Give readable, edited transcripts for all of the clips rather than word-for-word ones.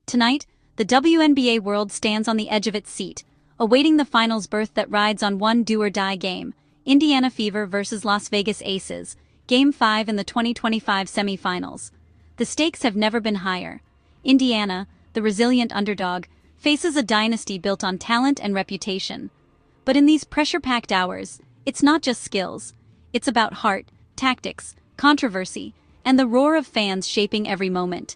Tonight, the WNBA world stands on the edge of its seat, awaiting the finals berth that rides on one do-or-die game: Indiana Fever versus Las Vegas Aces, Game 5 in the 2025 semifinals. The stakes have never been higher. Indiana, the resilient underdog, faces a dynasty built on talent and reputation. But in these pressure-packed hours, it's not just skills. It's about heart, tactics, controversy, and the roar of fans shaping every moment.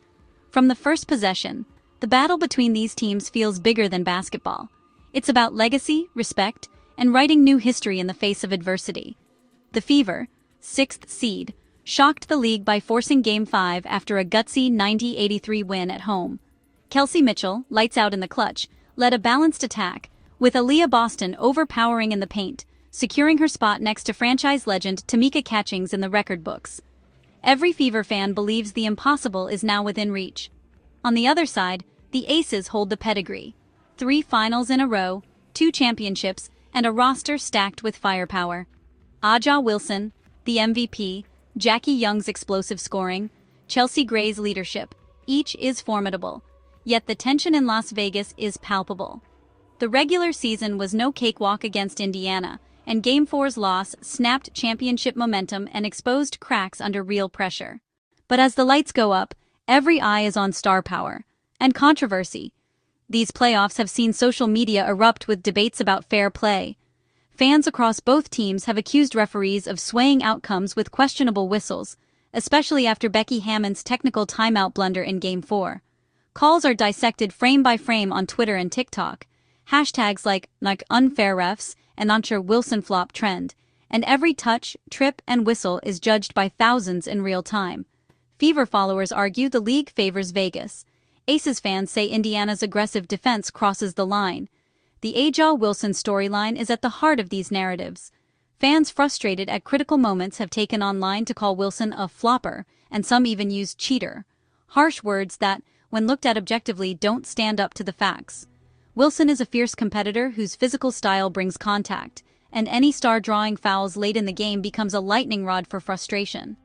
From the first possession, the battle between these teams feels bigger than basketball. It's about legacy, respect, and writing new history in the face of adversity. The Fever, 6th seed, shocked the league by forcing Game 5 after a gutsy 90-83 win at home. Kelsey Mitchell, lights out in the clutch, led a balanced attack, with Aliyah Boston overpowering in the paint, securing her spot next to franchise legend Tamika Catchings in the record books. Every Fever fan believes the impossible is now within reach. On the other side, the Aces hold the pedigree: 3 finals in a row, 2 championships, and a roster stacked with firepower. A'ja Wilson, the MVP, Jackie Young's explosive scoring, Chelsea Gray's leadership, each is formidable. Yet the tension in Las Vegas is palpable. The regular season was no cakewalk against Indiana, and Game 4's loss snapped championship momentum and exposed cracks under real pressure. But as the lights go up, every eye is on star power and controversy. These playoffs have seen social media erupt with debates about fair play. Fans across both teams have accused referees of swaying outcomes with questionable whistles, especially after Becky Hammon's technical timeout blunder in Game 4. Calls are dissected frame by frame on Twitter and TikTok. Hashtags like unfair refs and unsure Wilson flop trend, and every touch, trip, and whistle is judged by thousands in real time. Fever followers argue the league favors Vegas. Aces fans say Indiana's aggressive defense crosses the line. The A'ja Wilson storyline is at the heart of these narratives. Fans frustrated at critical moments have taken online to call Wilson a flopper, and some even use cheater. Harsh words that, when looked at objectively, don't stand up to the facts. Wilson is a fierce competitor whose physical style brings contact, and any star drawing fouls late in the game becomes a lightning rod for frustration.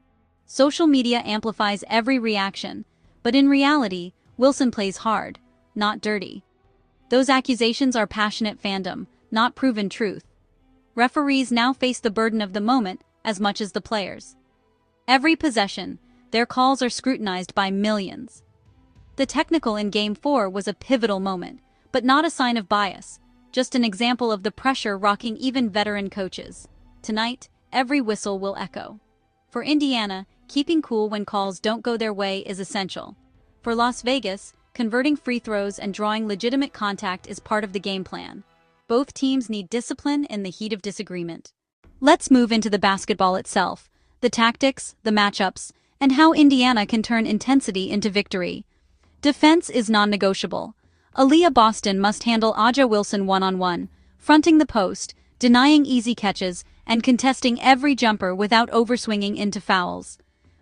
Social media amplifies every reaction, but in reality, Wilson plays hard, not dirty. Those accusations are passionate fandom, not proven truth. Referees now face the burden of the moment as much as the players. Every possession, their calls are scrutinized by millions. The technical in Game 4 was a pivotal moment, but not a sign of bias, just an example of the pressure rocking even veteran coaches. Tonight, every whistle will echo. For Indiana, keeping cool when calls don't go their way is essential. For Las Vegas, converting free throws and drawing legitimate contact is part of the game plan. Both teams need discipline in the heat of disagreement. Let's move into the basketball itself, the tactics, the matchups, and how Indiana can turn intensity into victory. Defense is non-negotiable. Aliyah Boston must handle A'ja Wilson one-on-one, fronting the post, denying easy catches, and contesting every jumper without overswinging into fouls.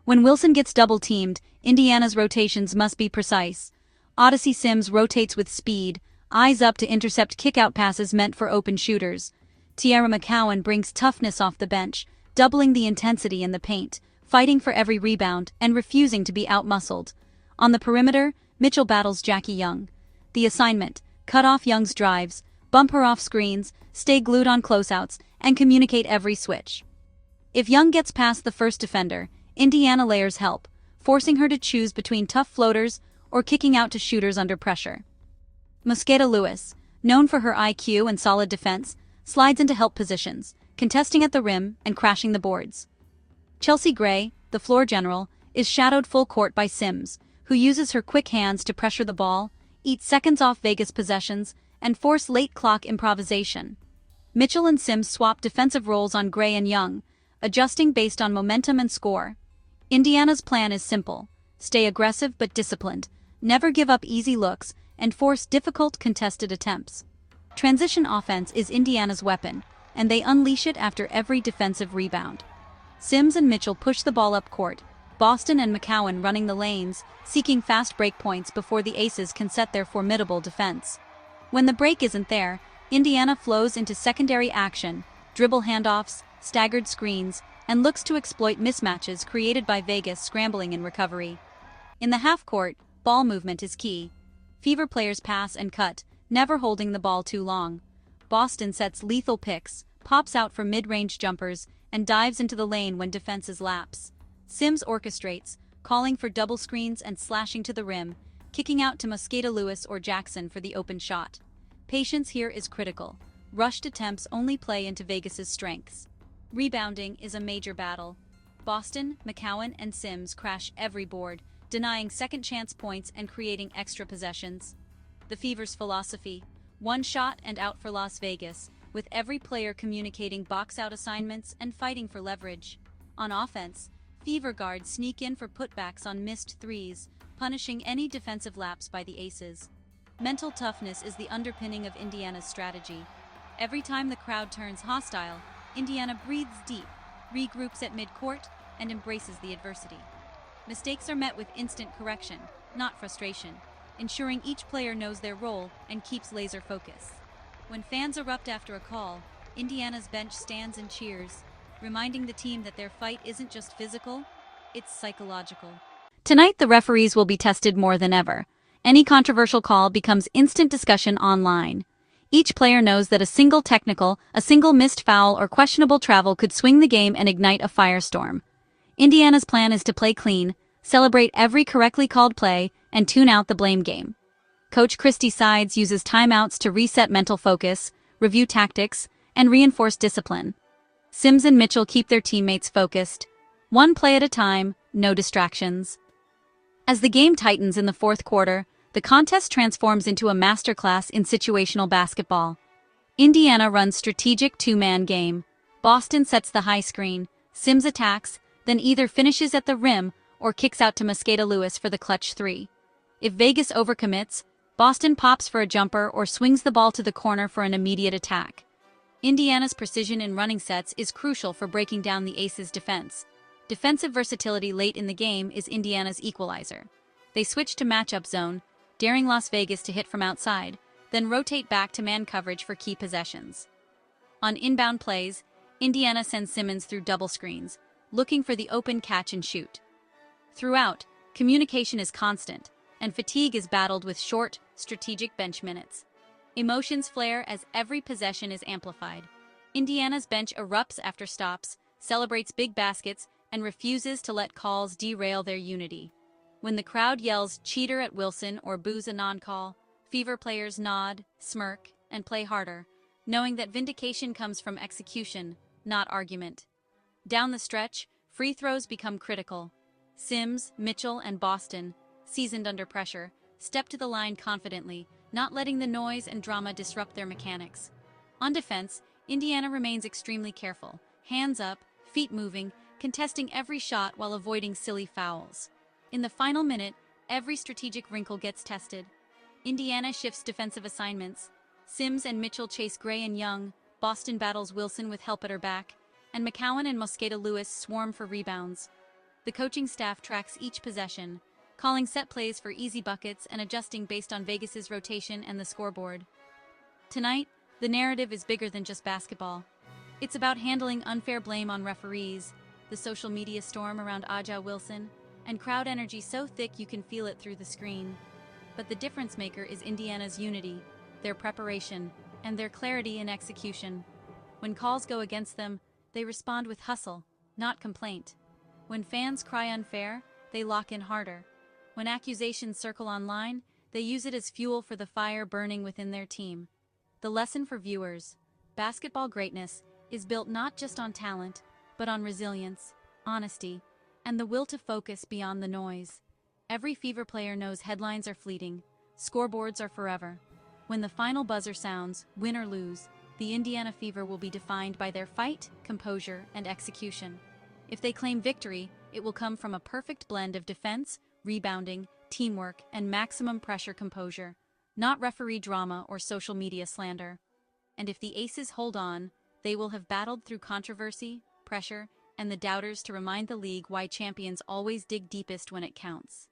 When Wilson gets double-teamed, Indiana's rotations must be precise. Odyssey Sims rotates with speed, eyes up to intercept kick-out passes meant for open shooters. Tiara McCowan brings toughness off the bench, doubling the intensity in the paint, fighting for every rebound and refusing to be outmuscled. On the perimeter, Mitchell battles Jackie Young. The assignment: cut off Young's drives, bump her off screens, stay glued on closeouts, and communicate every switch. If Young gets past the first defender, Indiana layers help, forcing her to choose between tough floaters or kicking out to shooters under pressure. Mosqueda Lewis, known for her IQ and solid defense, slides into help positions, contesting at the rim and crashing the boards. Chelsea Gray, the floor general, is shadowed full court by Sims, who uses her quick hands to pressure the ball, eat seconds off Vegas possessions, and force late clock improvisation. Mitchell and Sims swap defensive roles on Gray and Young, adjusting based on momentum and score. Indiana's plan is simple: stay aggressive but disciplined, never give up easy looks, and force difficult contested attempts. Transition offense is Indiana's weapon, and they unleash it after every defensive rebound. Sims and Mitchell push the ball up court, Boston and McCowan running the lanes, seeking fast break points before the Aces can set their formidable defense. When the break isn't there, Indiana flows into secondary action, dribble handoffs, staggered screens, and looks to exploit mismatches created by Vegas scrambling in recovery. In the half-court, ball movement is key. Fever players pass and cut, never holding the ball too long. Boston sets lethal picks, pops out for mid-range jumpers, and dives into the lane when defenses lapse. Sims orchestrates, calling for double screens and slashing to the rim, kicking out to Mosqueda Lewis or Jackson for the open shot. Patience here is critical. Rushed attempts only play into Vegas's strengths. Rebounding is a major battle. Boston, McCowan, and Sims crash every board, denying second-chance points and creating extra possessions. The Fever's philosophy: one shot and out for Las Vegas, with every player communicating box-out assignments and fighting for leverage. On offense, Fever guards sneak in for putbacks on missed threes, punishing any defensive lapse by the Aces. Mental toughness is the underpinning of Indiana's strategy. Every time the crowd turns hostile, Indiana breathes deep, regroups at midcourt, and embraces the adversity. Mistakes are met with instant correction, not frustration, ensuring each player knows their role and keeps laser focus. When fans erupt after a call, Indiana's bench stands and cheers, reminding the team that their fight isn't just physical, it's psychological. Tonight, the referees will be tested more than ever. Any controversial call becomes instant discussion online. Each player knows that a single technical, a single missed foul, or questionable travel could swing the game and ignite a firestorm. Indiana's plan is to play clean, celebrate every correctly called play, and tune out the blame game. Coach Christie Sides uses timeouts to reset mental focus, review tactics, and reinforce discipline. Sims and Mitchell keep their teammates focused. One play at a time, no distractions. As the game tightens in the fourth quarter, the contest transforms into a masterclass in situational basketball. Indiana runs strategic two-man game. Boston sets the high screen, Sims attacks, then either finishes at the rim or kicks out to Mosqueda Lewis for the clutch three. If Vegas overcommits, Boston pops for a jumper or swings the ball to the corner for an immediate attack. Indiana's precision in running sets is crucial for breaking down the Aces' defense. Defensive versatility late in the game is Indiana's equalizer. They switch to matchup zone, daring Las Vegas to hit from outside, then rotate back to man coverage for key possessions. On inbound plays, Indiana sends Simmons through double screens, looking for the open catch and shoot. Throughout, communication is constant, and fatigue is battled with short, strategic bench minutes. Emotions flare as every possession is amplified. Indiana's bench erupts after stops, celebrates big baskets, and refuses to let calls derail their unity. When the crowd yells "cheater" at Wilson or boos a non-call, Fever players nod, smirk, and play harder, knowing that vindication comes from execution, not argument. Down the stretch, free throws become critical. Sims, Mitchell, and Boston, seasoned under pressure, step to the line confidently, not letting the noise and drama disrupt their mechanics. On defense, Indiana remains extremely careful, hands up, feet moving, contesting every shot while avoiding silly fouls. In the final minute, every strategic wrinkle gets tested. Indiana shifts defensive assignments. Sims and Mitchell chase Gray and Young, Boston battles Wilson with help at her back, and McCowan and Mosqueda Lewis swarm for rebounds. The coaching staff tracks each possession, calling set plays for easy buckets and adjusting based on Vegas's rotation and the scoreboard. Tonight, the narrative is bigger than just basketball. It's about handling unfair blame on referees, the social media storm around Aja Wilson, and crowd energy so thick you can feel it through the screen. But the difference maker is Indiana's unity, their preparation, and their clarity in execution. When calls go against them, they respond with hustle, not complaint. When fans cry unfair, they lock in harder. When accusations circle online, they use it as fuel for the fire burning within their team. The lesson for viewers: basketball greatness is built not just on talent, but on resilience, honesty, and the will to focus beyond the noise. Every Fever player knows headlines are fleeting, scoreboards are forever. When the final buzzer sounds, win or lose, the Indiana Fever will be defined by their fight, composure, and execution. If they claim victory, it will come from a perfect blend of defense, rebounding, teamwork, and maximum pressure composure, not referee drama or social media slander. And if the Aces hold on, they will have battled through controversy, pressure, and the doubters to remind the league why champions always dig deepest when it counts.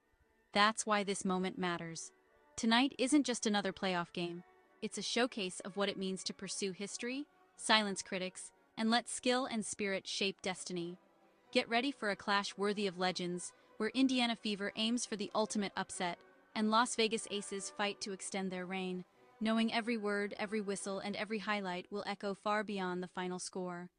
That's why this moment matters. Tonight isn't just another playoff game. It's a showcase of what it means to pursue history, silence critics, and let skill and spirit shape destiny. Get ready for a clash worthy of legends, where Indiana Fever aims for the ultimate upset, and Las Vegas Aces fight to extend their reign, knowing every word, every whistle, and every highlight will echo far beyond the final score.